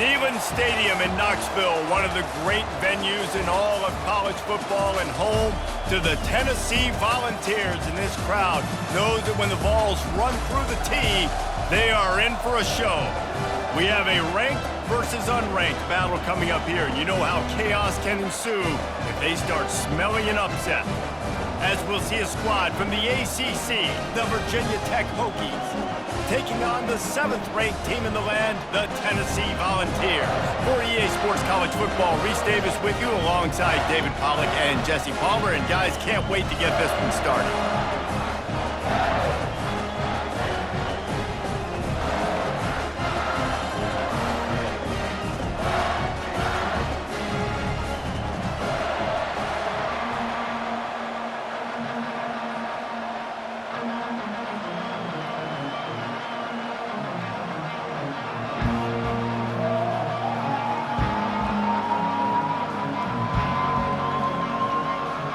Neyland Stadium in Knoxville, one of the great venues in all of college football and home to the Tennessee Volunteers. And this crowd knows that when the balls run through the tee, they are in for a show. We have a ranked versus unranked battle coming up here. You know how chaos can ensue if they start smelling an upset. As we'll see a squad from the ACC, the Virginia Tech Hokies, taking on the 7th-ranked team in the land, the Tennessee Volunteers. For EA Sports College Football, Reese Davis with you alongside David Pollack and Jesse Palmer. And guys, can't wait to get this one started.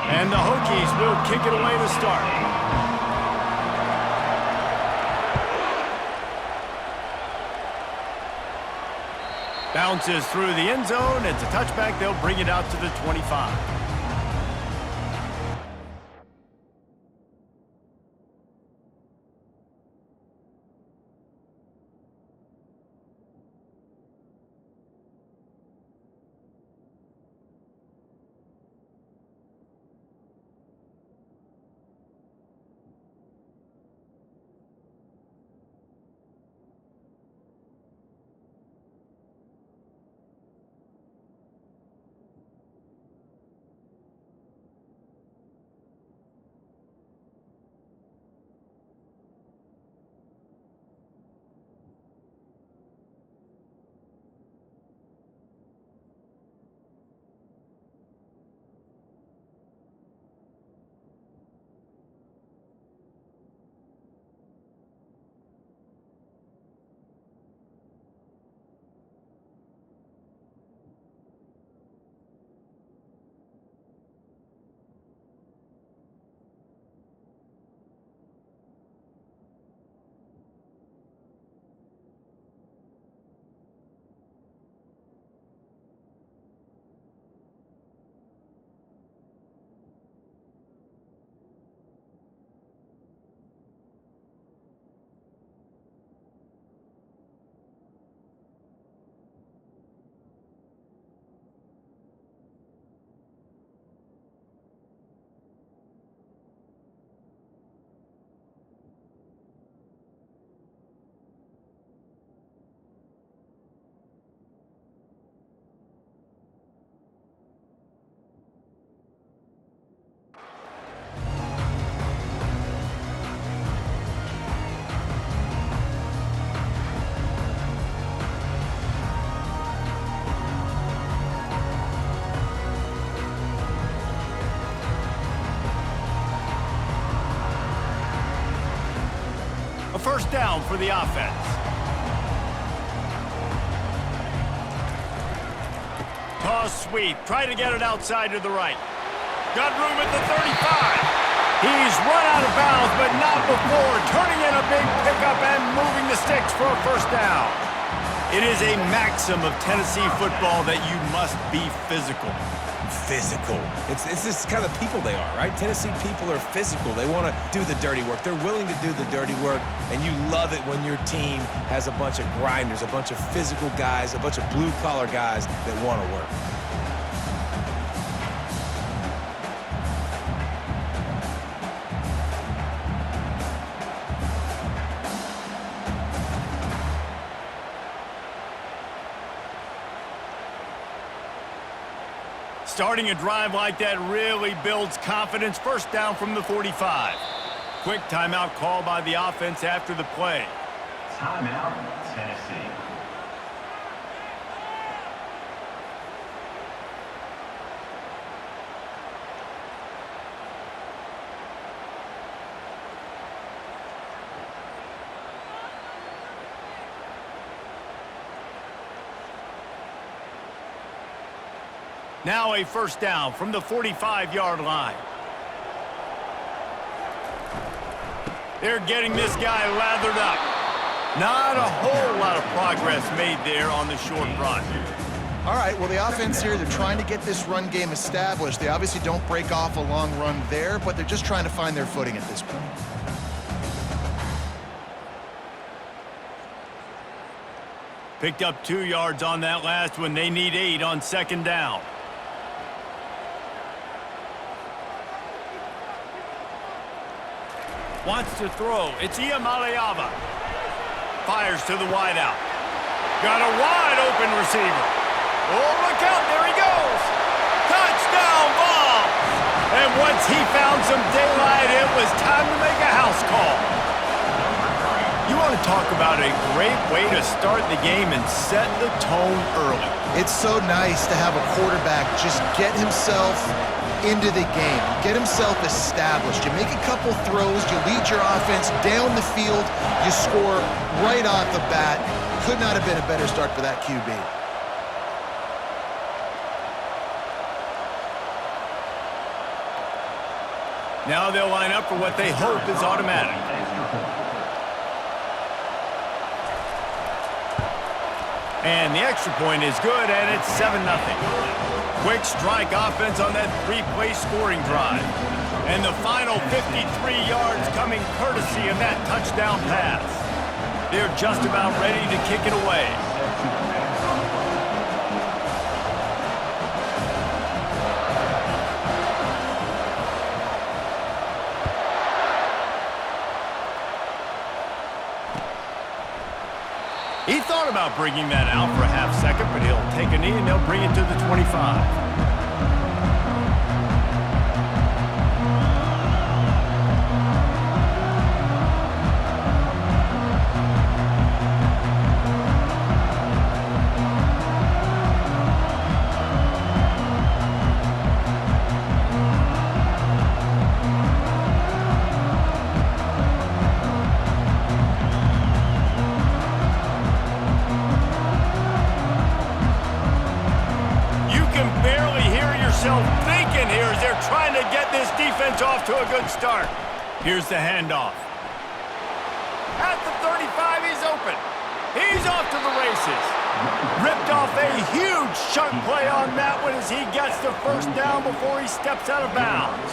And the Hokies will kick it away to start. Bounces through the end zone. It's a touchback. They'll bring it out to the 25. A first down for the offense. Toss sweep. Try to get it outside to the right. Got room at the 35. He's run out of bounds, but not before turning in a big pickup and moving the sticks for a first down. It is a maxim of Tennessee football that you must be physical. Physical. It's just kind of people they are, right? Tennessee people are physical. They want to do the dirty work. They're willing to do the dirty work, and you love it when your team has a bunch of grinders, a bunch of physical guys, a bunch of blue-collar guys that want to work. Starting a drive like that really builds confidence. First down from the 45. Quick timeout call by the offense after the play. Timeout, Tennessee. Now a first down from the 45-yard line. They're getting this guy lathered up. Not a whole lot of progress made there on the short run. All right, well, the offense here, they're trying to get this run game established. They obviously don't break off a long run there, but they're just trying to find their footing at this point. Picked up 2 yards on that last one. They need 8 on second down. Wants to throw. It's Iamaleava. Fires to the wideout. Got a wide open receiver. Oh, look out. There he goes. Touchdown ball. And once he found some daylight, it was time to make a house call. You want to talk about a great way to start the game and set the tone early. It's so nice to have a quarterback just get himself into the game, get himself established. You make a couple throws, you lead your offense down the field, you score right off the bat. Could not have been a better start for that QB. Now they'll line up for what they hope is automatic. And the extra point is good, and it's 7-0. Quick strike offense on that 3-play scoring drive. And the final 53 yards coming courtesy of that touchdown pass. They're just about ready to kick it away. He thought about bringing that out for a half second, but he'll take a knee and they'll bring it to the 25. Thinking here as they're trying to get this defense off to a good start. Here's the handoff. At the 35, he's open. He's off to the races. Ripped off a huge chunk play on that one as he gets the first down before he steps out of bounds.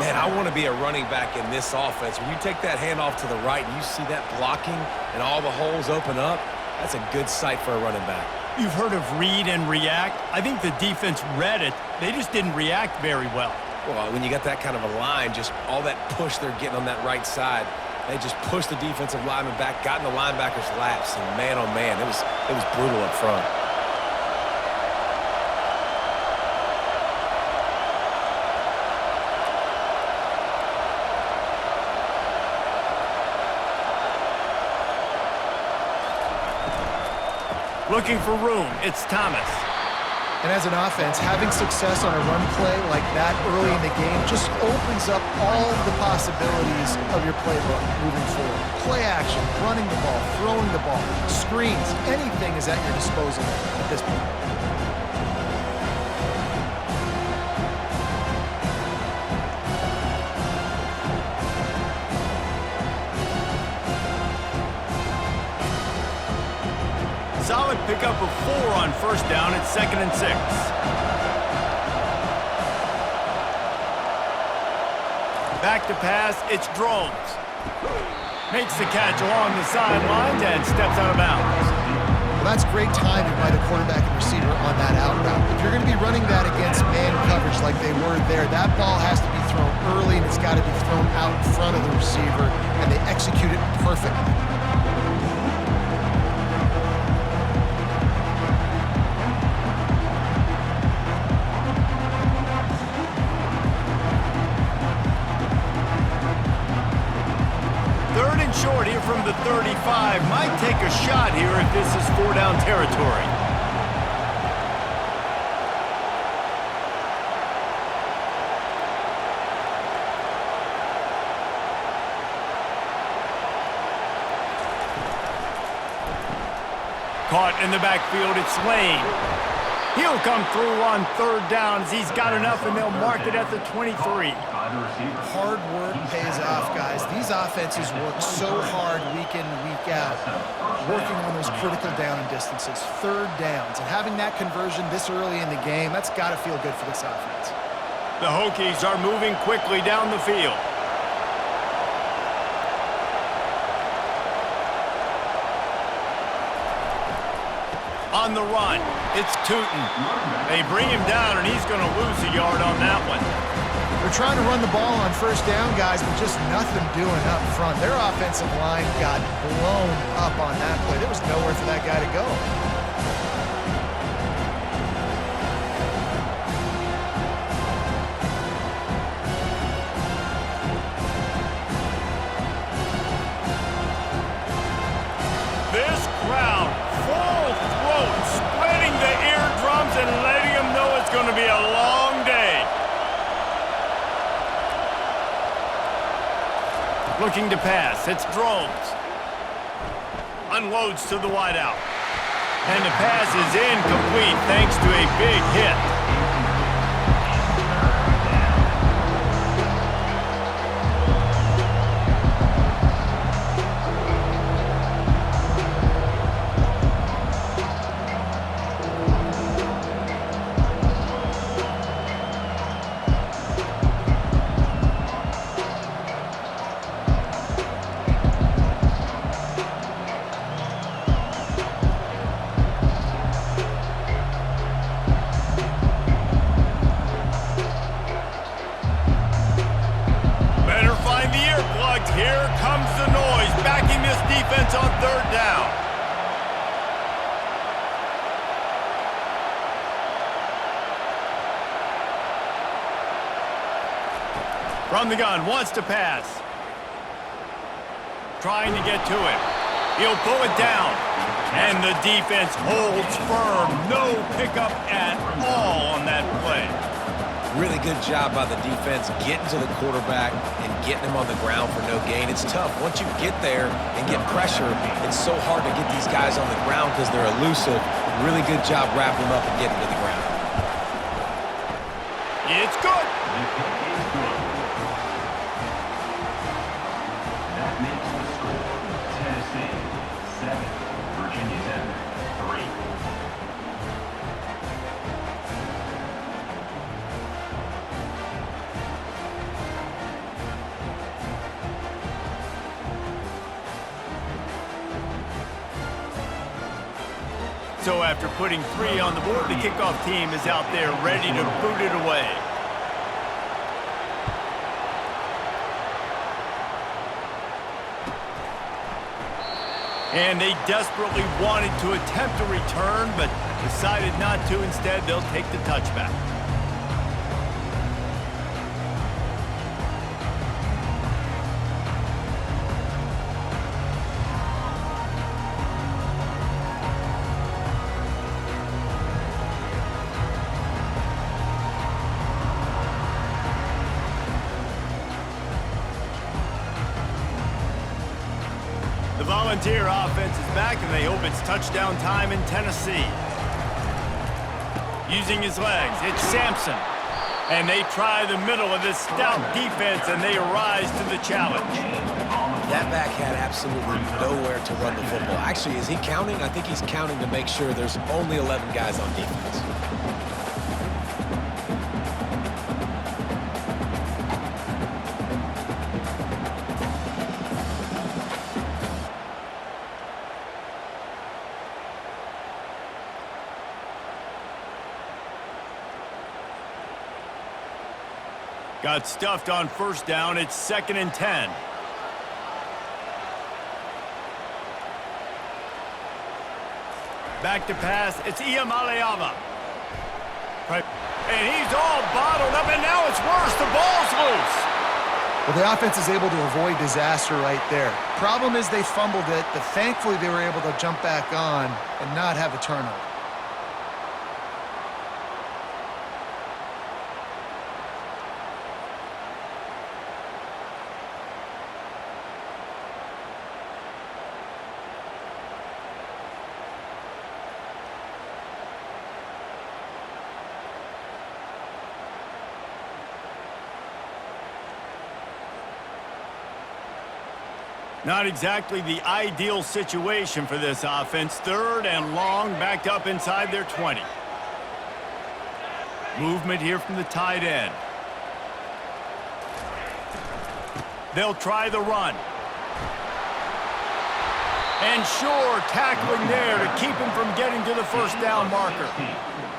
Man, I want to be a running back in this offense. When you take that handoff to the right and you see that blocking and all the holes open up, that's a good sight for a running back. You've heard of read and react. I think the defense read it. They just didn't react very well. Well, when you got that kind of a line, just all that push they're getting on that right side, they just pushed the defensive lineman back, got in the linebacker's laps, and man, oh man, it was brutal up front. Looking for room, it's Thomas. And as an offense, having success on a run play like that early in the game just opens up all the possibilities of your playbook moving forward. Play action, running the ball, throwing the ball, screens, anything is at your disposal at this point. Solid pickup of 4 on first down at 2nd and 6. Back to pass, it's Drones. Makes the catch along the sidelines and steps out of bounds. Well, that's great timing by the quarterback and receiver on that out route. If you're going to be running that against man coverage like they were there, that ball has to be thrown early and it's got to be thrown out in front of the receiver, and they execute it perfectly. Short here from the 35. Might take a shot here if this is 4-down territory. Caught in the backfield, it's Lane. He'll come through on third down as he's got enough, and they'll mark it at the 23. Hard work pays off, guys. These offenses work so hard week in and week out, working on those critical down and distances, third downs, and having that conversion this early in the game, that's got to feel good for this offense. The Hokies are moving quickly down the field. On the run, it's Tootin. They bring him down, and he's going to lose a yard on that one. They're trying to run the ball on first down, guys, but just nothing doing up front. Their offensive line got blown up on that play. There was nowhere for that guy to go. This crowd, full throat, spreading the eardrums and letting them know it's going to be a long day. Looking to pass, it's Drones. Unloads to the wideout. And the pass is incomplete thanks to a big hit. Here comes the noise, backing this defense on third down. From the gun, wants to pass. Trying to get to him. He'll pull it down. And the defense holds firm. No pickup at all on that play. Really good job by the defense getting to the quarterback and getting him on the ground for no gain. It's tough. Once you get there and get pressure, it's so hard to get these guys on the ground because they're elusive. Really good job wrapping them up and getting to the ground. It's good. That makes the score Tennessee 7, Virginia Tech 3. So after putting 3 on the board, the kickoff team is out there ready to boot it away. And they desperately wanted to attempt a return, but decided not to. Instead, they'll take the touchback. The Volunteer offense is back, and they hope it's touchdown time in Tennessee. Using his legs, it's Sampson. And they try the middle of this stout defense, and they rise to the challenge. That back had absolutely nowhere to run the football. Actually, is he counting? I think he's counting to make sure there's only 11 guys on defense. Got stuffed on first down. It's 2nd and 10. Back to pass. It's Iamaleava. And he's all bottled up, and now it's worse. The ball's loose. Well, the offense is able to avoid disaster right there. Problem is they fumbled it, but thankfully they were able to jump back on and not have a turnover. Not exactly the ideal situation for this offense. 3rd and long, backed up inside their 20. Movement here from the tight end. They'll try the run. And sure, tackling there to keep him from getting to the first down marker.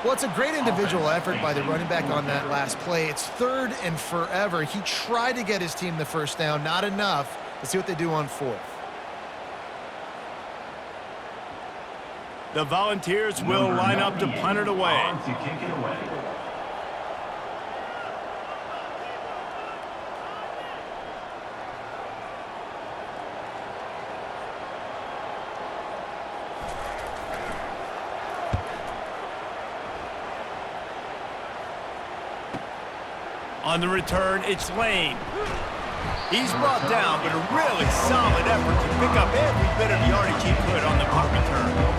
Well, it's a great individual effort by the running back on that last play. It's 3rd and forever. He tried to get his team the first down, not enough. Let's see what they do on 4th. The Volunteers will line up to punt it away. To kick it away. On the return, it's Lane. He's brought down, but a really solid effort to pick up every bit of yardage he could on the punt return.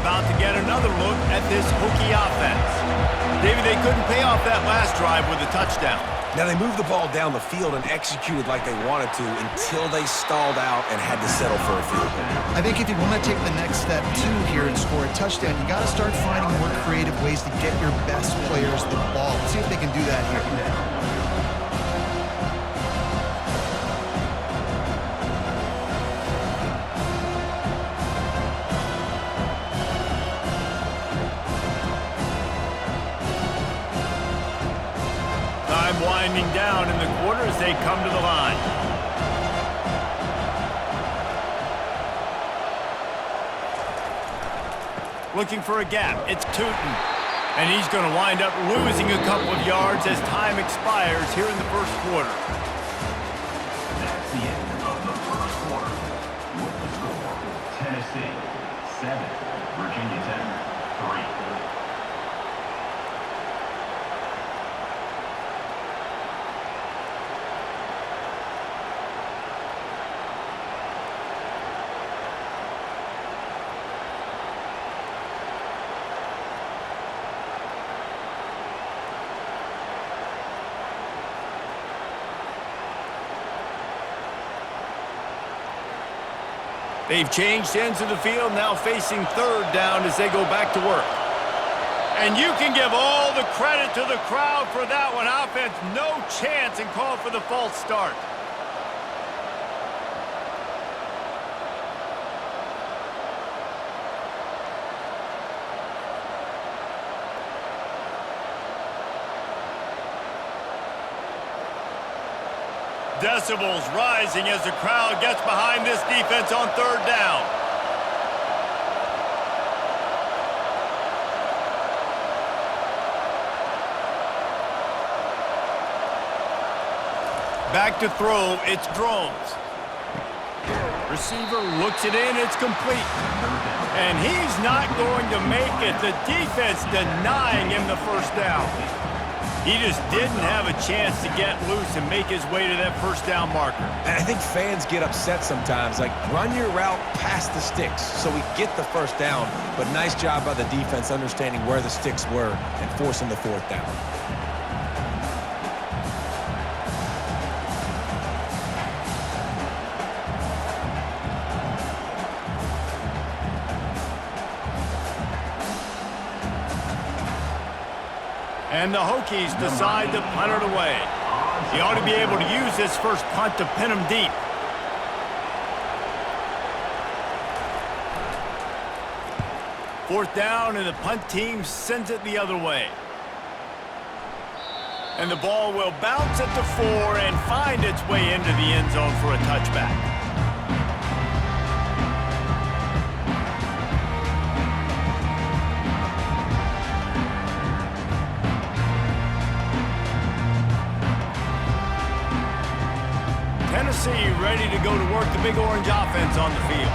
About to get another look at this Hokie offense. David, they couldn't pay off that last drive with a touchdown. Now, they moved the ball down the field and executed like they wanted to until they stalled out and had to settle for a field goal. I think if you want to take the next step, too, here and score a touchdown, you got to start finding more creative ways to get your best players the ball. Let's see if they can do that here. Winding down in the quarter as they come to the line. Looking for a gap. It's Tootin. And he's going to wind up losing a couple of yards as time expires here in the first quarter. That's the end of the first quarter. With the score, Tennessee 7, Virginia Tech 3. They've changed ends of the field, now facing 3rd down as they go back to work. And you can give all the credit to the crowd for that one. Offense, no chance, and call for the false start. Decibels rising as the crowd gets behind this defense on 3rd down. Back to throw, it's Drones. Receiver looks it in, it's complete. And he's not going to make it. The defense denying him the first down. He just didn't have a chance to get loose and make his way to that first down marker. And I think fans get upset sometimes. Like, run your route past the sticks so we get the first down. But nice job by the defense understanding where the sticks were and forcing the 4th down. And the Hokies decide to punt it away. He ought to be able to use this first punt to pin him deep. Fourth down, and the punt team sends it the other way. And the ball will bounce at the 4 and find its way into the end zone for a touchback. Tennessee ready to go to work the Big Orange offense on the field.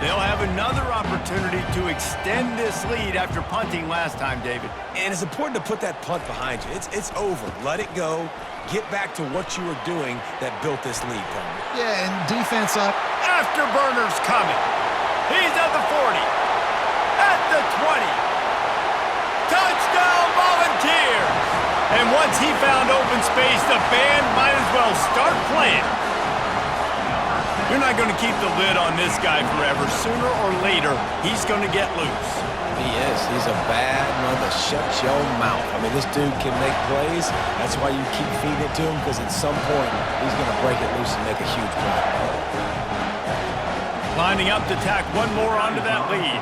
They'll have another opportunity to extend this lead after punting last time, David. And it's important to put that punt behind you. It's over. Let it go. Get back to what you were doing that built this lead, Palmer. Yeah, and defense up. Afterburner's coming. He's at the 40. At the 20. Touchdown Volunteers! And once he found open space, the band might as well start playing. You're not going to keep the lid on this guy forever. Sooner or later, he's going to get loose. He is. He's a bad mother. Shut your mouth. I mean, this dude can make plays. That's why you keep feeding it to him, because at some point, he's going to break it loose and make a huge play. Lining up to tack one more onto that lead.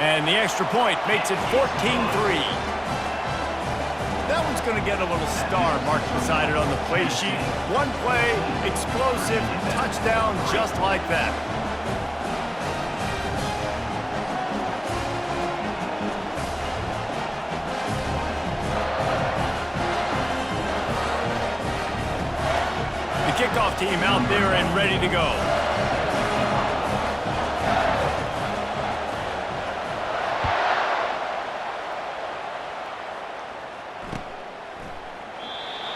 And the extra point makes it 14-3. That one's going to get a little star marked beside it on the play sheet. One play, explosive, touchdown just like that. The kickoff team out there and ready to go.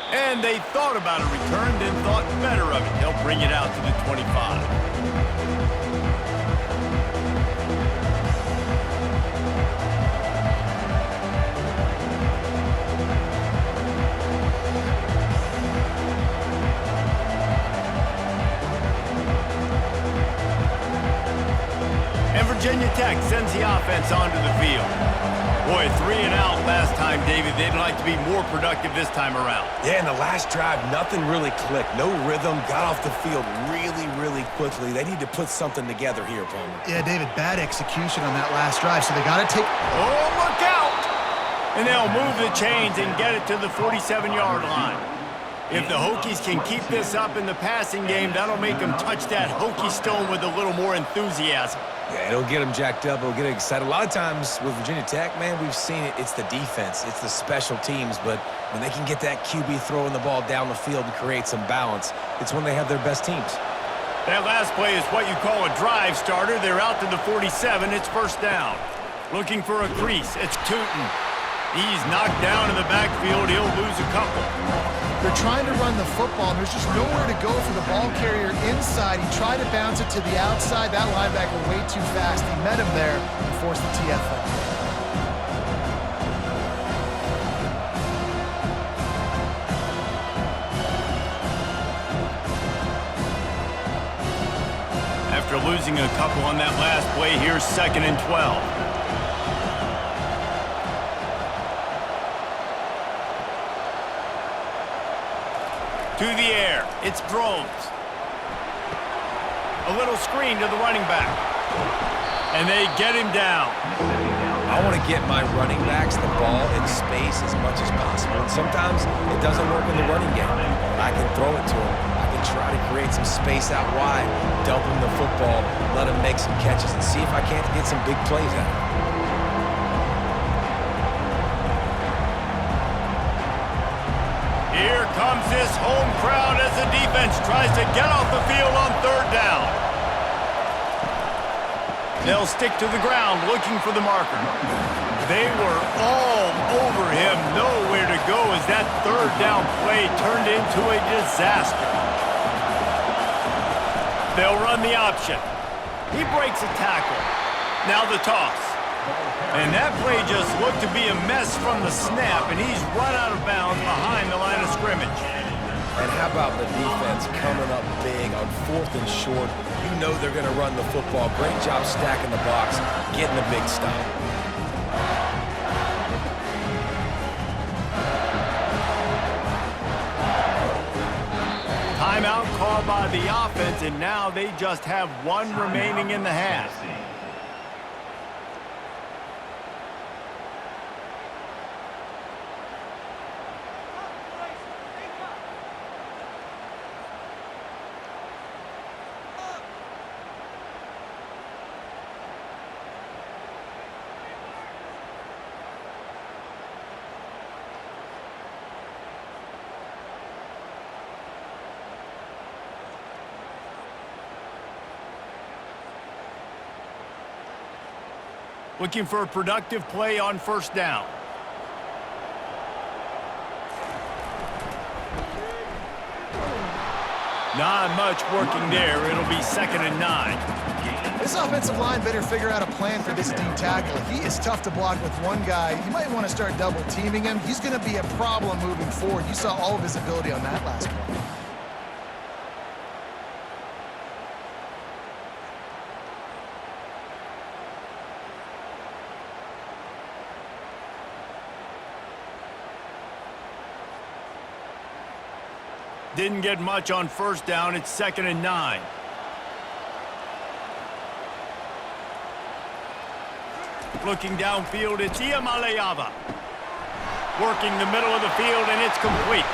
And they thought about a return, then thought better of it. They'll bring it out to the 25. And Virginia Tech sends the offense onto the field. Boy, 3 and out last time, David. They'd like to be more productive this time around. Yeah, in the last drive, nothing really clicked. No rhythm, got off the field really, really quickly. They need to put something together here, Palmer. Yeah, David, bad execution on that last drive, so they got to take... Oh, look out! And they'll move the chains and get it to the 47-yard line. If the Hokies can keep this up in the passing game, that'll make them touch that Hokie stone with a little more enthusiasm. Yeah, it'll get them jacked up. It'll get them excited. A lot of times with Virginia Tech, man, we've seen it. It's the defense. It's the special teams. But when they can get that QB throwing the ball down the field and create some balance, it's when they have their best teams. That last play is what you call a drive starter. They're out to the 47. It's first down. Looking for a crease. It's Tootin. He's knocked down in the backfield. He'll lose a couple. They're trying to run the football, and there's just nowhere to go for the ball carrier inside. He tried to bounce it to the outside. That linebacker way too fast. He met him there and forced the TFL. After losing a couple on that last play, here's 2nd and 12. To the air, it's Drones. A little screen to the running back. And they get him down. I want to get my running backs the ball in space as much as possible. And sometimes it doesn't work in the running game. But I can throw it to them. I can try to create some space out wide, dump them the football, let them make some catches, and see if I can't get some big plays out of it. Here comes this home crowd as the defense tries to get off the field on 3rd down. They'll stick to the ground looking for the marker. They were all over him, nowhere to go as that 3rd down play turned into a disaster. They'll run the option. He breaks a tackle. Now the toss. And that play just looked to be a mess from the snap, and he's run out of bounds behind the line of scrimmage. And how about the defense coming up big on 4th and short? You know they're going to run the football. Great job stacking the box, getting a big stop. Timeout called by the offense, and now they just have one remaining in the half. Looking for a productive play on first down. Not much working there. It'll be 2nd and 9. This offensive line better figure out a plan for this D tackle. He is tough to block with one guy. You might want to start double teaming him. He's going to be a problem moving forward. You saw all of his ability on that last play. Didn't get much on first down. It's 2nd and 9. Looking downfield, it's Iamaleava. Working the middle of the field, and it's complete.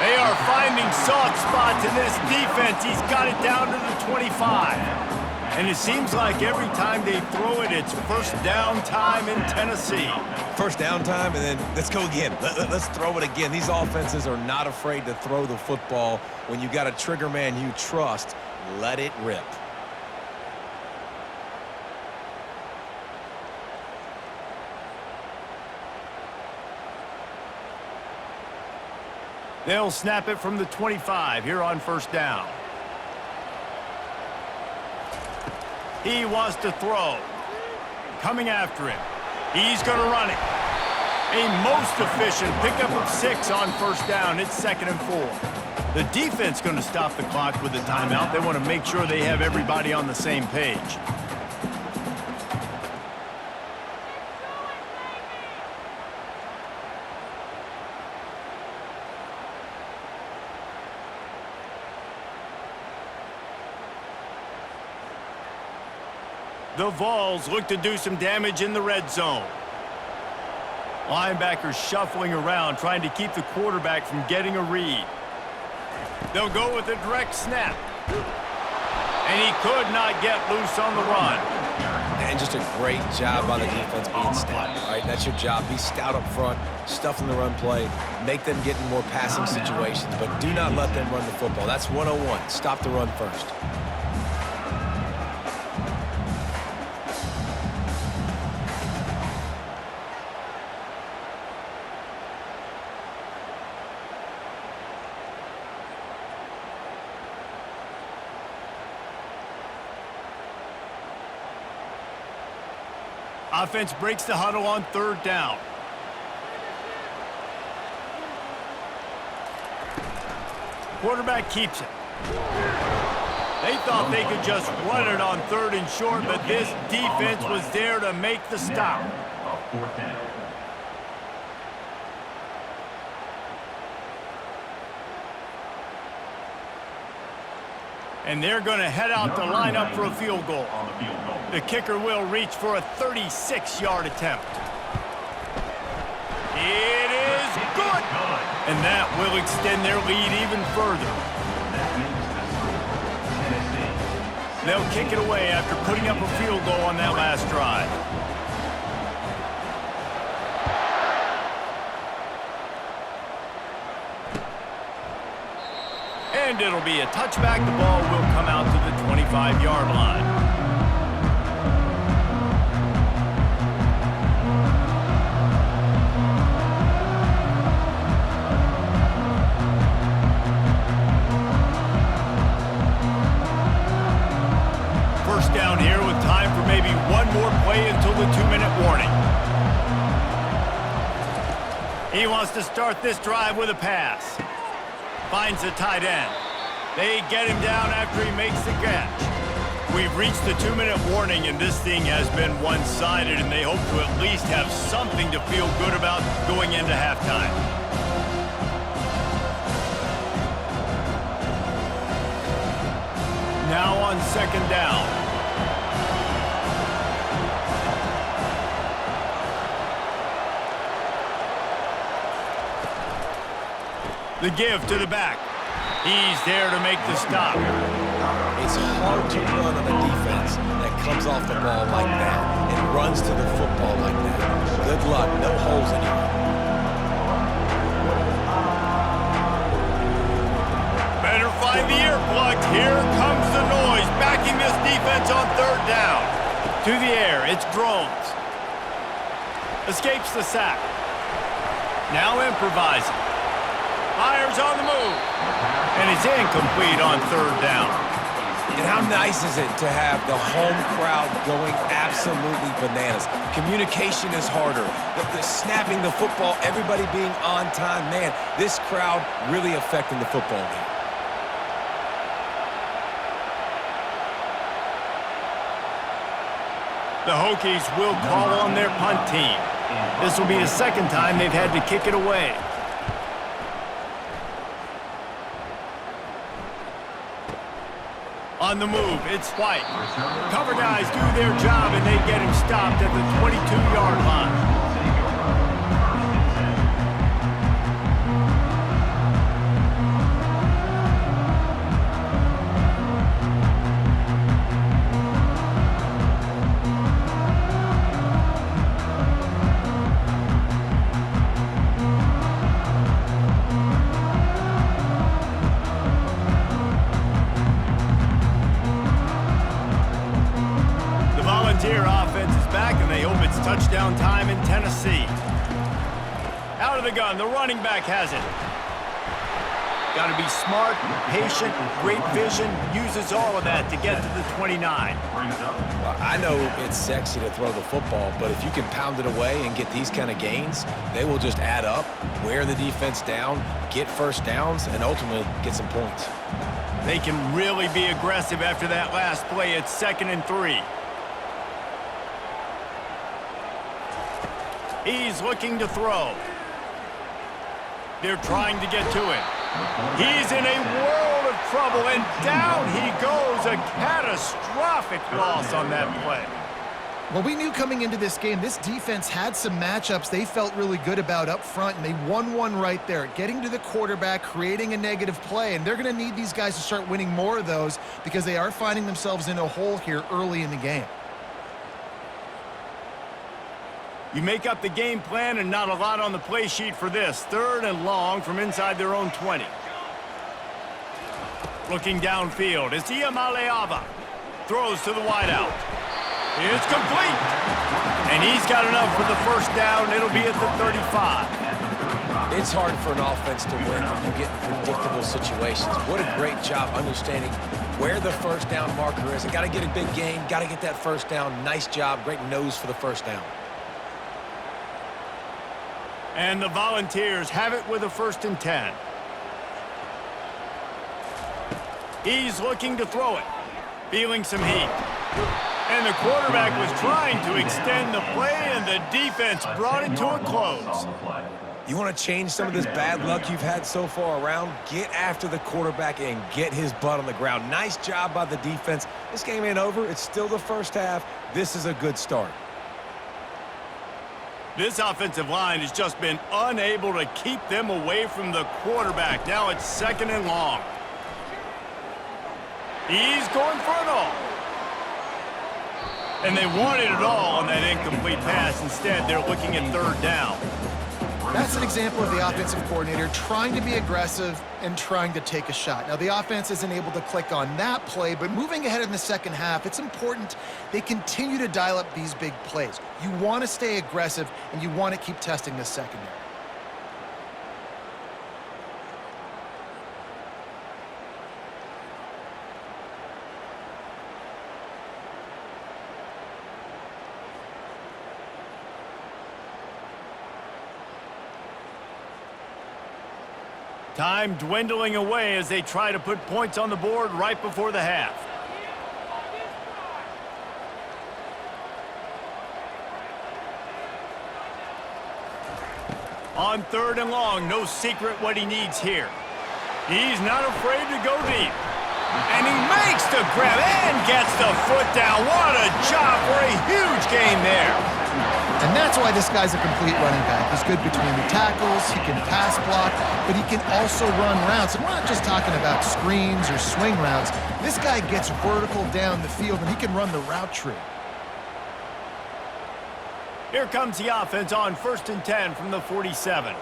They are finding soft spots in this defense. He's got it down to the 25. And it seems like every time they throw it, it's first down time in Tennessee. First down time, and then let's go again. Let's throw it again. These offenses are not afraid to throw the football. When you got a trigger man you trust, let it rip. They'll snap it from the 25 here on first down. He wants to throw. Coming after him. He's going to run it. A most efficient pickup of 6 on first down. It's 2nd and 4. The defense going to stop the clock with a timeout. They want to make sure they have everybody on the same page. The Vols look to do some damage in the red zone. Linebackers shuffling around, trying to keep the quarterback from getting a read. They'll go with a direct snap. And he could not get loose on the run. And just a great job by the defense being stout. All right, that's your job. Be stout up front, stuff in the run play, make them get in more passing situations, but do not let them run the football. That's 101. Stop the run first. Offense breaks the huddle on third down. Quarterback keeps it. They thought they could just run it on 3rd and short, but this defense was there to make the stop. And they're going to head out to line up for a field goal. The kicker will reach for a 36-yard attempt. It is good! And that will extend their lead even further. They'll kick it away after putting up a field goal on that last drive. And it'll be a touchback. The ball will come out to the 25-yard line. First down here with time for maybe one more play until the 2-minute warning. He wants to start this drive with a pass. Finds the tight end. They get him down after he makes the catch. We've reached the 2-minute warning, and this thing has been one-sided, and they hope to at least have something to feel good about going into halftime. Now on 2nd down. The give to the back. He's there to make the stop. It's hard to run on a defense that comes off the ball like that and runs to the football like that. Good luck. No holes anywhere. Better find the earplugs. Here comes the noise, backing this defense on 3rd down. To the air, it's Drones. Escapes the sack. Now improvising. Fires on the move. And it's incomplete on third down. And how nice is it to have the home crowd going absolutely bananas? Communication is harder. The snapping the football, everybody being on time. Man, this crowd really affecting the football game. The Hokies will call on their punt team. This will be the second time they've had to kick it away. On the move, it's White. Cover guys do their job, and they get him stopped at the 22-yard line. Touchdown time in Tennessee. Out of the gun, the running back has it. Got to be smart, patient, great vision, uses all of that to get to the 29. Well, I know it's sexy to throw the football, but if you can pound it away and get these kind of gains, they will just add up, wear the defense down, get first downs, and ultimately get some points. They can really be aggressive after that last play. It's 2nd and 3. He's looking to throw. They're trying to get to him. He's in a world of trouble, and down he goes. A catastrophic loss on that play. Well, we knew coming into this game, this defense had some matchups they felt really good about up front, and they won one right there, getting to the quarterback, creating a negative play, and they're going to need these guys to start winning more of those because they are finding themselves in a hole here early in the game. You make up the game plan and not a lot on the play sheet for this. 3rd and long from inside their own 20. Looking downfield, it's Iamaleava. Throws to the wideout. It's complete. And he's got enough for the first down. It'll be at the 35. It's hard for an offense to win when you get in predictable situations. What a great job understanding where the first down marker is. I got to get a big gain, got to get that first down. Nice job, great nose for the first down. And the Volunteers have it with a 1st and 10. He's looking to throw it. Feeling some heat. And the quarterback was trying to extend the play, and the defense brought it to a close. You want to change some of this bad luck you've had so far around? Get after the quarterback and get his butt on the ground. Nice job by the defense. This game ain't over. It's still the first half. This is a good start. This offensive line has just been unable to keep them away from the quarterback. Now it's 2nd and long. He's going for it all. And they wanted it all on that incomplete pass. Instead, they're looking at 3rd down. That's an example of the offensive coordinator trying to be aggressive and trying to take a shot. Now, the offense isn't able to click on that play, but moving ahead in the second half, it's important they continue to dial up these big plays. You want to stay aggressive, and you want to keep testing the secondary. Time dwindling away as they try to put points on the board right before the half. On 3rd and long, no secret what he needs here. He's not afraid to go deep. And he makes the grab and gets the foot down. What a job for a huge gain there. And that's why this guy's a complete running back. He's good between the tackles, he can pass block, but he can also run routes. And we're not just talking about screens or swing routes. This guy gets vertical down the field, and he can run the route tree. Here comes the offense on 1st and 10 from the 47.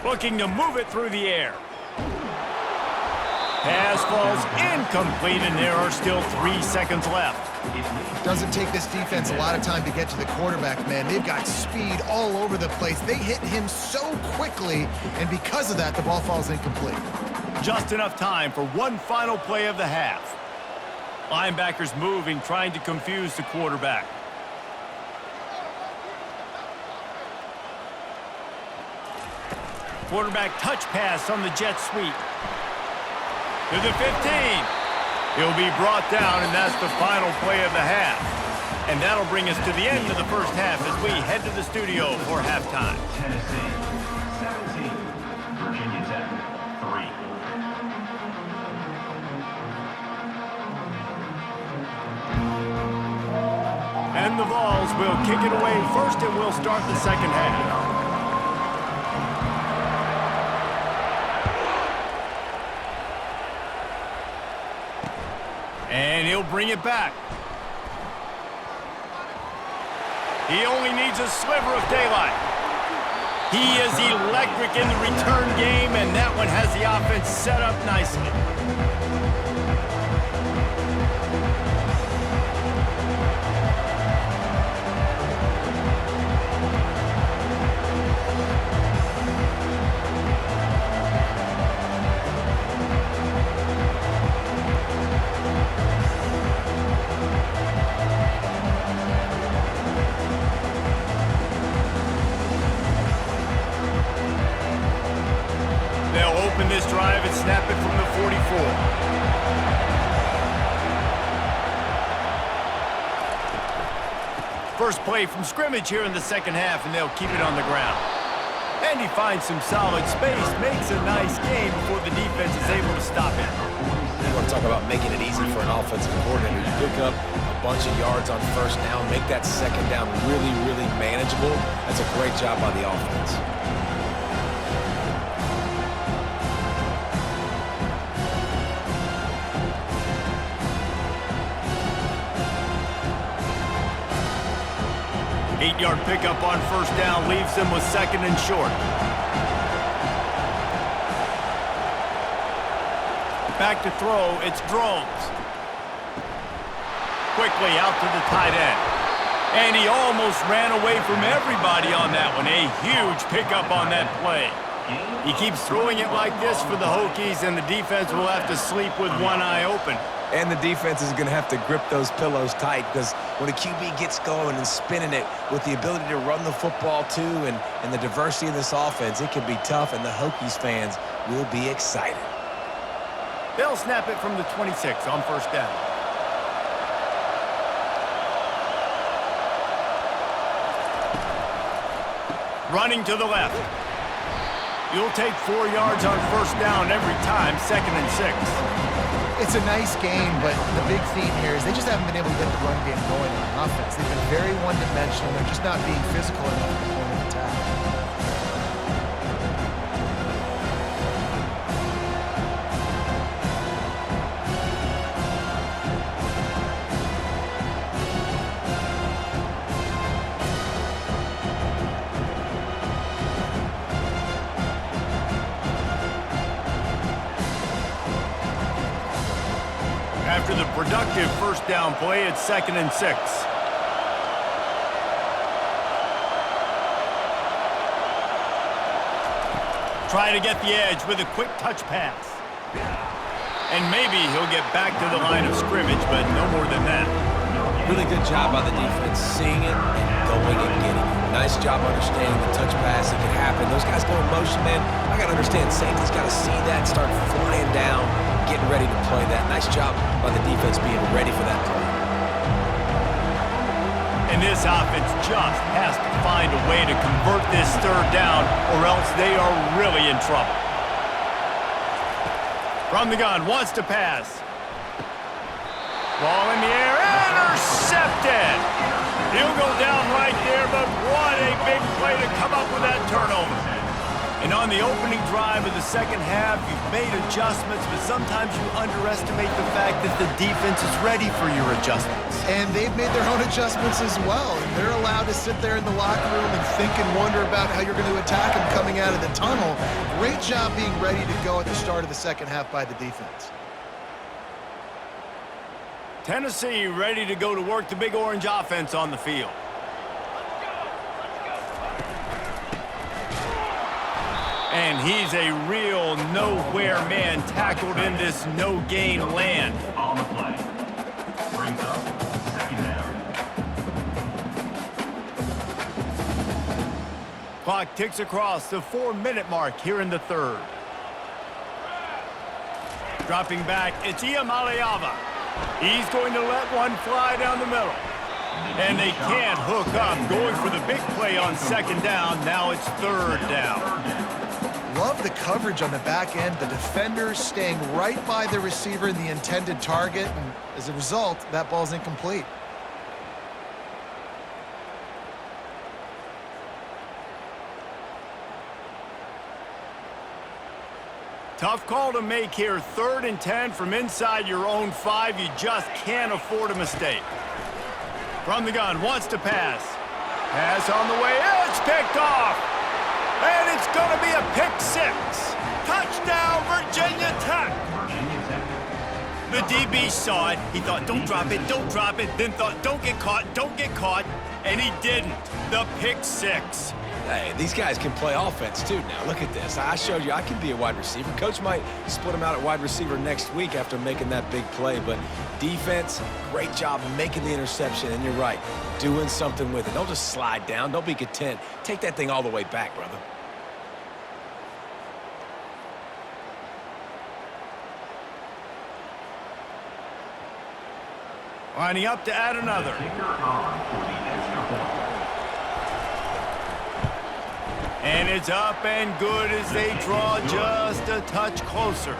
Looking to move it through the air. Pass falls incomplete, and there are still 3 seconds left. Doesn't take this defense a lot of time to get to the quarterback, man. They've got speed all over the place. They hit him so quickly, and because of that, the ball falls incomplete. Just enough time for one final play of the half. Linebackers moving, trying to confuse the quarterback. Quarterback touch pass on the jet sweep. To the 15. He'll be brought down, and that's the final play of the half. And that'll bring us to the end of the first half as we head to the studio for halftime. Tennessee 17, Virginia Tech 3. And the Vols will kick it away first, and we'll start the second half. And he'll bring it back. He only needs a sliver of daylight. He is electric in the return game, and that one has the offense set up nicely. This drive and snap it from the 44. First play from scrimmage here in the second half, and they'll keep it on the ground. And he finds some solid space, makes a nice game before the defense is able to stop it. You want to talk about making it easy for an offensive coordinator. You pick up a bunch of yards on first down, make that second down really, really manageable. That's a great job by the offense. Eight-yard pickup on first down leaves them with second and short. Back to throw, it's Drones. Quickly out to the tight end. And he almost ran away from everybody on that one. A huge pickup on that play. He keeps throwing it like this for the Hokies, and the defense will have to sleep with one eye open. And the defense is going to have to grip those pillows tight, because when a QB gets going and spinning it with the ability to run the football too and the diversity of this offense, it can be tough, and the Hokies fans will be excited. They'll snap it from the 26 on first down. Running to the left. You'll take 4 yards on first down every time, second and 6. It's a nice game, but the big theme here is they just haven't been able to get the run game going on offense. They've been very one-dimensional. They're just not being physical enough at the point of attack. After the productive first down play, it's second and 6. Try to get the edge with a quick touch pass. And maybe he'll get back to the line of scrimmage, but no more than that. Really good job by the defense, seeing it and going and getting it. Nice job understanding the touch pass that can happen. Those guys go in motion, man. I got to understand, safety's got to see that, start flying down, getting ready to play that. Nice job by the defense being ready for that play. And this offense just has to find a way to convert this third down, or else they are really in trouble. From the gun, wants to pass. Ball in the air, intercepted! He'll go down right there, but what a big play to come up with that turnover. And on the opening drive of the second half, you've made adjustments, but sometimes you underestimate the fact that the defense is ready for your adjustments. And they've made their own adjustments as well. And they're allowed to sit there in the locker room and think and wonder about how you're going to attack them coming out of the tunnel. Great job being ready to go at the start of the second half by the defense. Tennessee ready to go to work the Big Orange offense on the field. And he's a real nowhere man tackled in this no-gain land. On the play. Brings up second down. Clock ticks across the 4-minute mark here in the third. Dropping back, it's Iamaleava. He's going to let one fly down the middle. And they can't hook up, going for the big play on second down. Now it's third down. Love the coverage on the back end. The defenders staying right by the receiver in the intended target. And as a result, that ball's incomplete. Tough call to make here. 3rd and 10 from inside your own 5. You just can't afford a mistake. From the gun, wants to pass. Pass on the way. It's picked off. And it's going to be a pick 6. Touchdown, Virginia Tech. The DB saw it. He thought, don't drop it, don't drop it. Then thought, don't get caught. And he didn't. The pick 6. Hey, these guys can play offense, too, now. Look at this. I showed you I can be a wide receiver. Coach might split him out at wide receiver next week after making that big play. But defense, great job making the interception. And you're right, doing something with it. Don't just slide down. Don't be content. Take that thing all the way back, brother. Lining up to add another. Kicker on for the extra point. And it's up and good as they draw just a touch closer.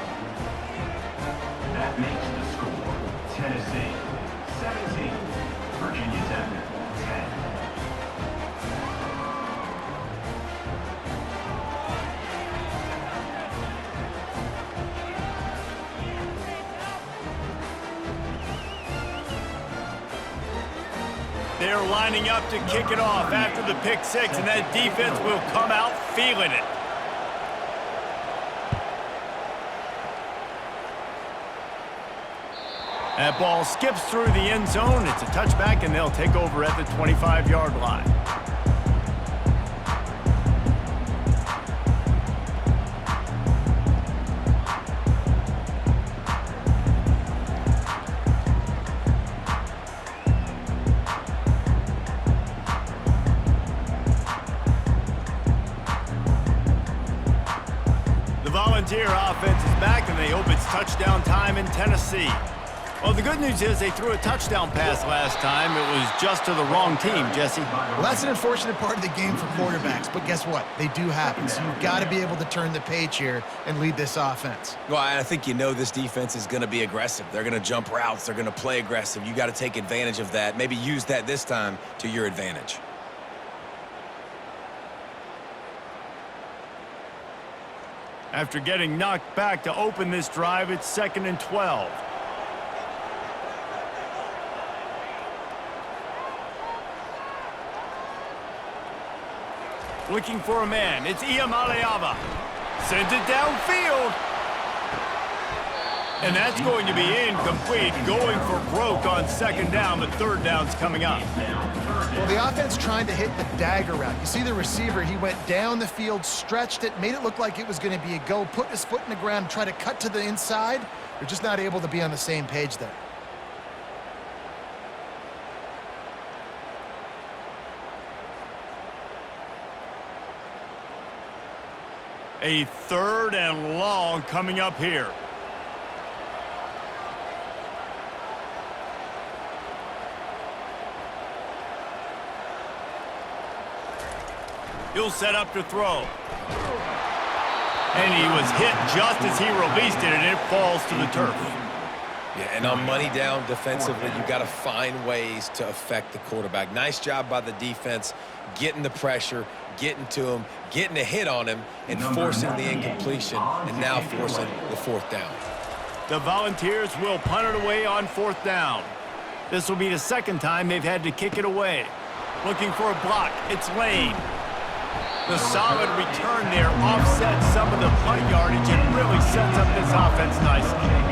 That makes the score Tennessee 17, Virginia Tech 10. They're lining up to kick it off after the pick 6, and that defense will come out feeling it. That ball skips through the end zone. It's a touchback, and they'll take over at the 25-yard line. The Volunteer offense is back, and they hope it's touchdown time in Tennessee. Well, the good news is they threw a touchdown pass last time. It was just to the wrong team, Jesse. Well, that's an unfortunate part of the game for quarterbacks, but guess what? They do happen, so you've got to be able to turn the page here and lead this offense. Well, I think you know this defense is going to be aggressive. They're going to jump routes. They're going to play aggressive. You got to take advantage of that. Maybe use that this time to your advantage. After getting knocked back to open this drive, it's 2nd and 12. Looking for a man. It's Iamaleava. Sends it downfield. And that's going to be incomplete. Going for broke on 2nd down, but 3rd down's coming up. Well, the offense trying to hit the dagger route. You see the receiver, he went down the field, stretched it, made it look like it was going to be a go, put his foot in the ground, try to cut to the inside. They're just not able to be on the same page there. A 3rd and long coming up here. He'll set up to throw. And he was hit just as he released it, and it falls to the turf. Yeah, and on money down defensively, you've got to find ways to affect the quarterback. Nice job by the defense, getting the pressure, getting to him, getting a hit on him, and forcing the incompletion, and now forcing the 4th down. The Volunteers will punt it away on 4th down. This will be the 2nd time they've had to kick it away. Looking for a block. It's Lane. The solid return there offsets some of the punt yardage and really sets up this offense nicely.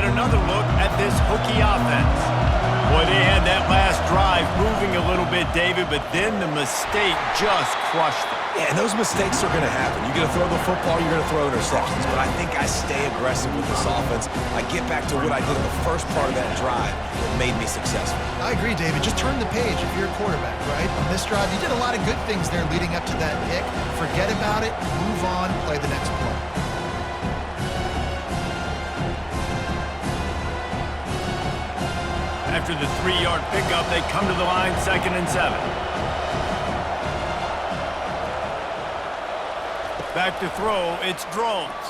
Another look at this Hokie offense. Boy, they had that last drive moving a little bit, David, but then the mistake just crushed them. Yeah, and those mistakes are going to happen. You're going to throw the football, you're going to throw interceptions, but I think I stay aggressive with this offense. I get back to what I did in the first part of that drive that made me successful. I agree, David. Just turn the page if you're a quarterback, right? On this drive, you did a lot of good things there leading up to that pick. Forget about it, move on, play the next play. After the 3-yard pickup, they come to the line, 2nd and 7. Back to throw, it's Drones.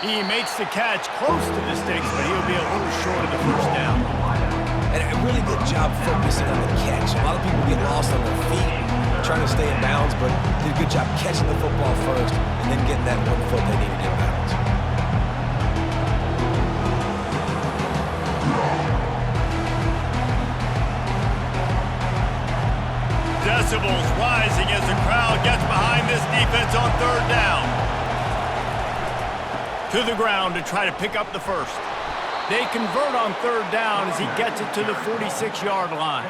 He makes the catch close to the sticks, but he'll be a little short of the 1st down. And a really good job focusing on the catch. A lot of people get lost on their feet, trying to stay in bounds, but did a good job catching the football first and then getting that 1 foot they needed in bounds. Decibels rising as the crowd gets behind this defense on 3rd down. To the ground to try to pick up the 1st. They convert on 3rd down as he gets it to the 46-yard line.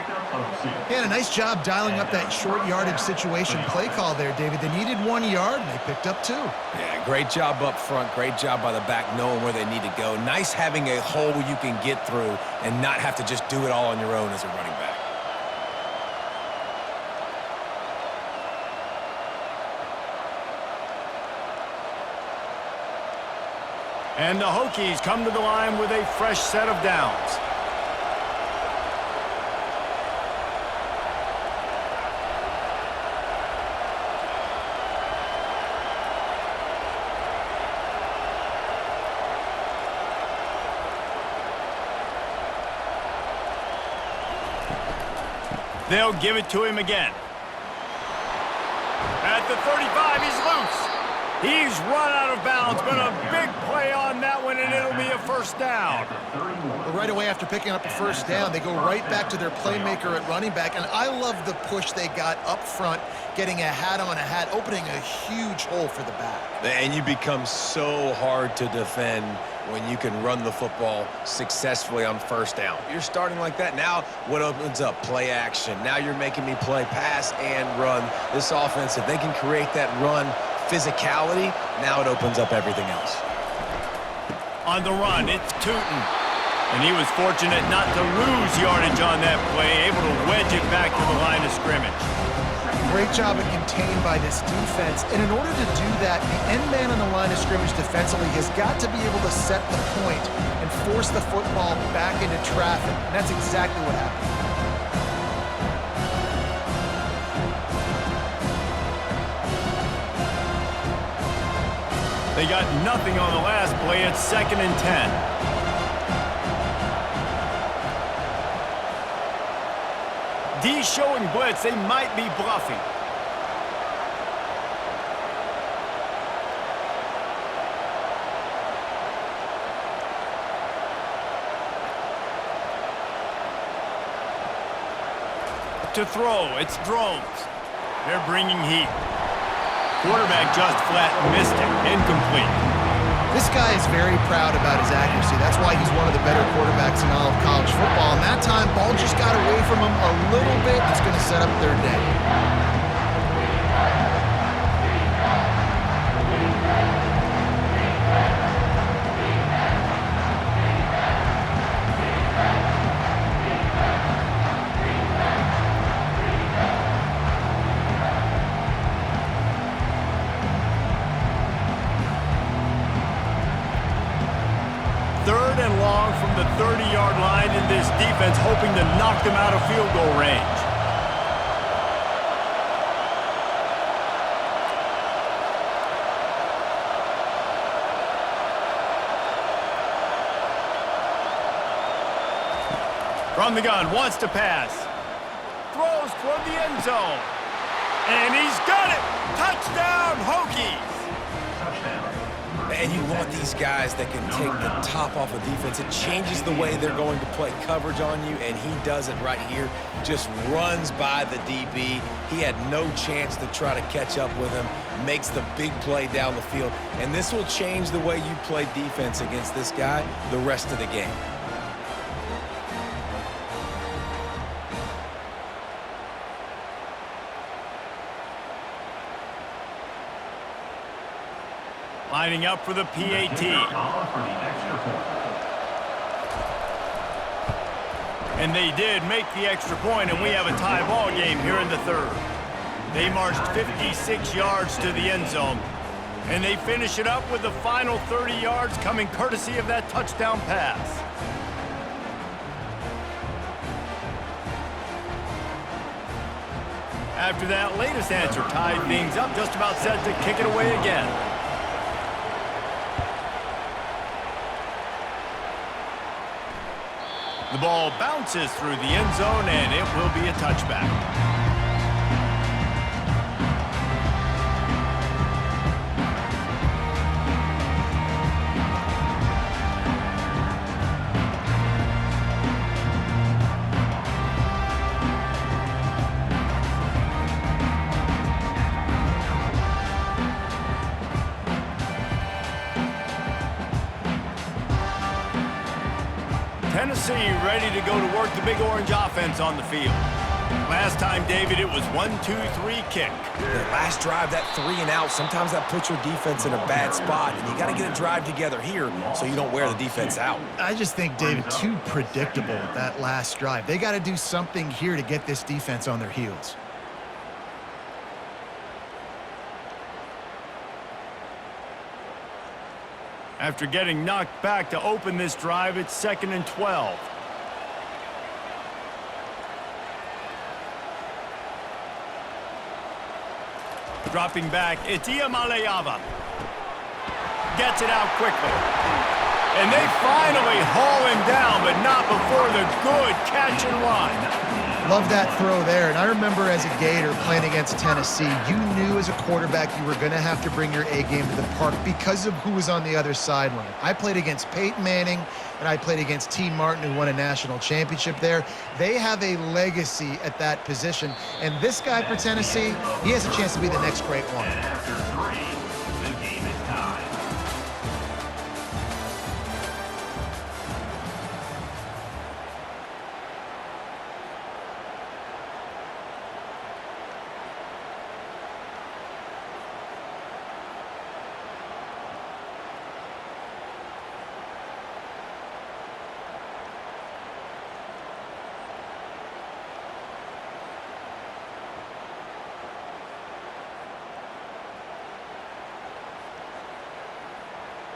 Yeah, and a nice job dialing up that short yardage situation play call there, David. They needed 1 yard, and they picked up 2. Yeah, great job up front. Great job by the back knowing where they need to go. Nice having a hole you can get through and not have to just do it all on your own as a running back. And the Hokies come to the line with a fresh set of downs. They'll give it to him again. At the 35, he's loose. He's run out of bounds, but a big play on that one, and it'll be a 1st down. Well, right away after picking up a 1st down, they go right back to their playmaker at running back, and I love the push they got up front, getting a hat on a hat, opening a huge hole for the back. And you become so hard to defend when you can run the football successfully on 1st down. You're starting like that. Now what opens up? Play action. Now you're making me play pass and run. This offense, if they can create that run physicality, now it opens up everything else. On the run, it's Tootin. And he was fortunate not to lose yardage on that play, able to wedge it back to the line of scrimmage. Great job of contained by this defense. And in order to do that, the end man on the line of scrimmage defensively has got to be able to set the point and force the football back into traffic. And that's exactly what happened. They got nothing on the last play. It's 2nd and 10. D showing blitz. They might be bluffing. To throw, it's Drones. They're bringing heat. Quarterback just flat missed it. Incomplete. This guy is very proud about his accuracy. That's why he's one of the better quarterbacks in all of college football. And that time, ball just got away from him a little bit. It's going to set up their day. Third and long from 30-yard line in this defense, hoping to knock them out of field goal range. From the gun, wants to pass. Throws toward the end zone. And he's got it! Touchdown, Hokies! And you want these guys that can take the top off of defense. It changes the way they're going to play coverage on you, and he does it right here. Just runs by the DB. He had no chance to try to catch up with him. Makes the big play down the field. And this will change the way you play defense against this guy the rest of the game. Lining up for the PAT. And they did make the extra point, and we have a tie ball game here in the third. They marched 56 yards to the end zone, and they finish it up with the final 30 yards coming courtesy of that touchdown pass. After that latest answer tied things up, just about set to kick it away again. The ball bounces through the end zone, and it will be a touchback. Tennessee ready to go to work the Big Orange offense on the field. Last time, David, it was 1-2-3 kick. The last drive, that 3 and out, sometimes that puts your defense in a bad spot, and you got to get a drive together here so you don't wear the defense out. I just think, David, too predictable, that last drive. They got to do something here to get this defense on their heels. After getting knocked back to open this drive, it's 2nd and 12. Dropping back, it's Iamaleava. Gets it out quickly. And they finally haul him down, but not before the good catch and run. Love that throw there. And I remember as a Gator playing against Tennessee, you knew as a quarterback you were going to have to bring your A game to the park because of who was on the other sideline. I played against Peyton Manning, and I played against T. Martin, who won a national championship there. They have a legacy at that position. And this guy for Tennessee, he has a chance to be the next great one. After 3, the game is tied.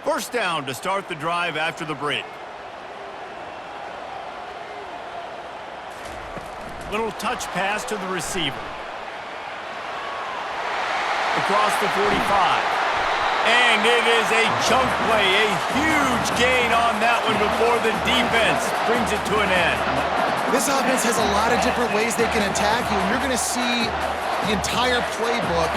First down to start the drive after the break. Little touch pass to the receiver. Across the 45. And it is a chunk play, a huge gain on that one before the defense brings it to an end. This offense has a lot of different ways they can attack you, and you're going to see the entire playbook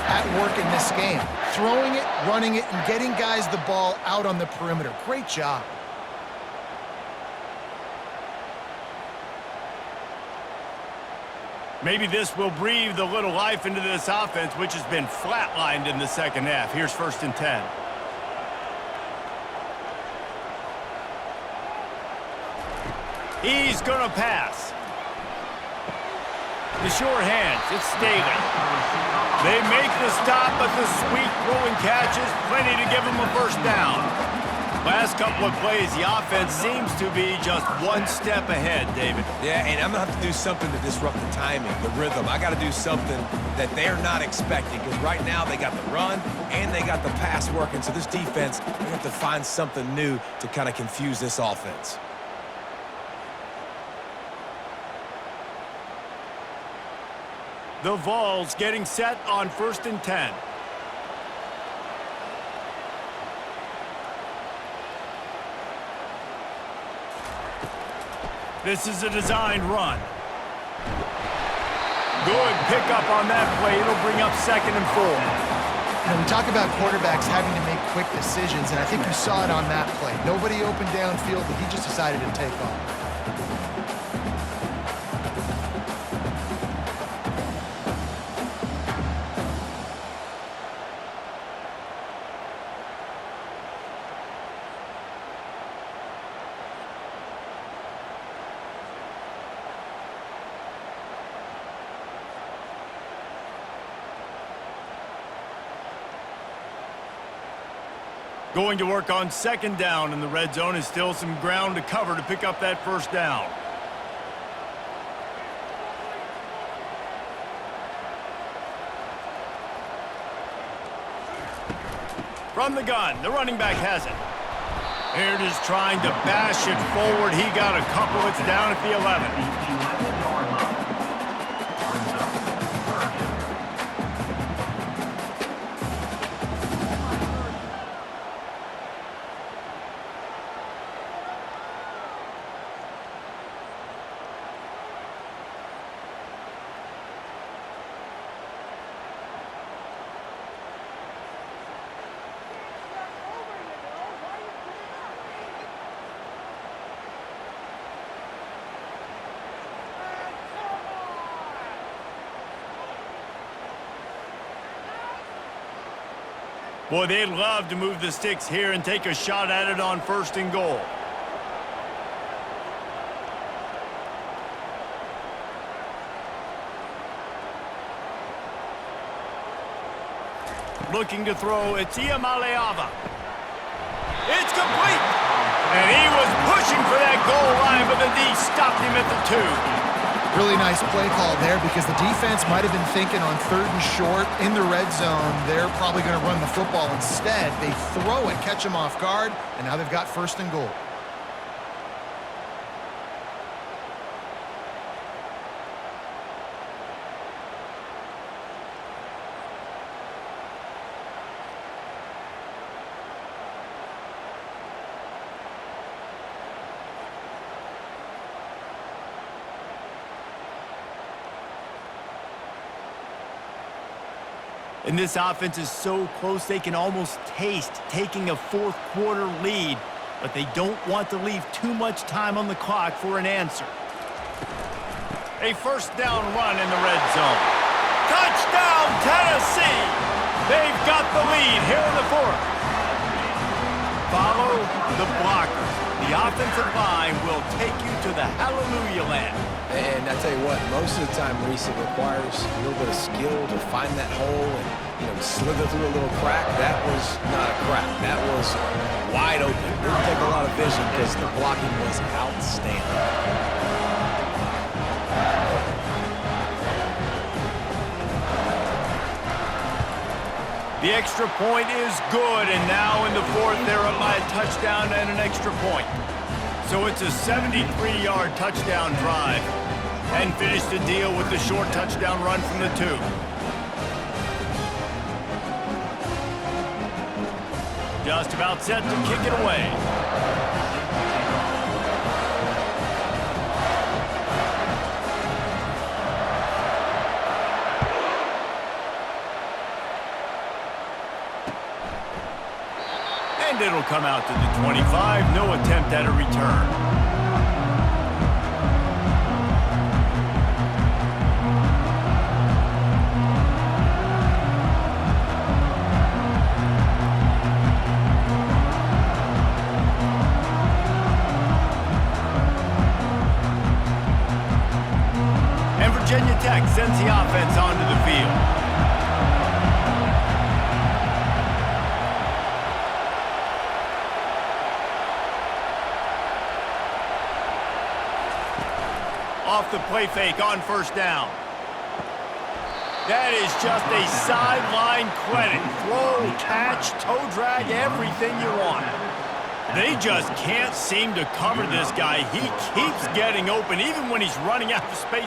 at work in this game. Throwing it, running it, and getting guys the ball out on the perimeter. Great job. Maybe this will breathe a little life into this offense, which has been flatlined in the second half. Here's 1st and 10. He's going to pass. The sure hands, it's Staley. They make the stop, but the sweet throwing catch is plenty to give them a first down. Last couple of plays, the offense seems to be just one step ahead, David. Yeah, and I'm going to have to do something to disrupt the timing, the rhythm. I got to do something that they're not expecting, because right now they got the run and they got the pass working. So this defense, we have to find something new to kind of confuse this offense. The Vols getting set on 1st and 10. This is a designed run. Good pickup on that play. It'll bring up 2nd and 4. You know, we talk about quarterbacks having to make quick decisions, and I think you saw it on that play. Nobody opened downfield, but he just decided to take off. Going to work on 2nd down in the red zone is still some ground to cover to pick up that 1st down. From the gun, the running back has it. Here it is trying to bash it forward. He got a couple. It's down at the 11. Boy, they'd love to move the sticks here and take a shot at it on 1st and goal. Looking to throw, it's Iamaleava. It's complete! And he was pushing for that goal line, but the D stopped him at the 2. Really nice play call there because the defense might have been thinking on 3rd and short in the red zone. They're probably going to run the football instead. They throw it, catch them off guard, and now they've got 1st and goal. And this offense is so close they can almost taste taking a 4th quarter lead, but they don't want to leave too much time on the clock for an answer. A 1st down run in the red zone. Touchdown, Tennessee! They've got the lead here in the 4th. Follow the blockers. The offensive line will take you to the hallelujah land. And I tell you what, most of the time, Reese, it requires a little bit of skill to find that hole and, slither through a little crack. That was not a crack. That was wide open. It didn't take a lot of vision because the blocking was outstanding. The extra point is good, and now in the 4th, they're up by a touchdown and an extra point. So it's a 73-yard touchdown drive, and finish the deal with the short touchdown run from the 2. Just about set to kick it away. And it'll come out to the 25. No attempt at a return. Virginia Tech sends the offense onto the field. Off the play fake on 1st down. That is just a sideline credit. Throw, catch, toe drag, everything you want. They just can't seem to cover this guy. He keeps getting open even when he's running out of space.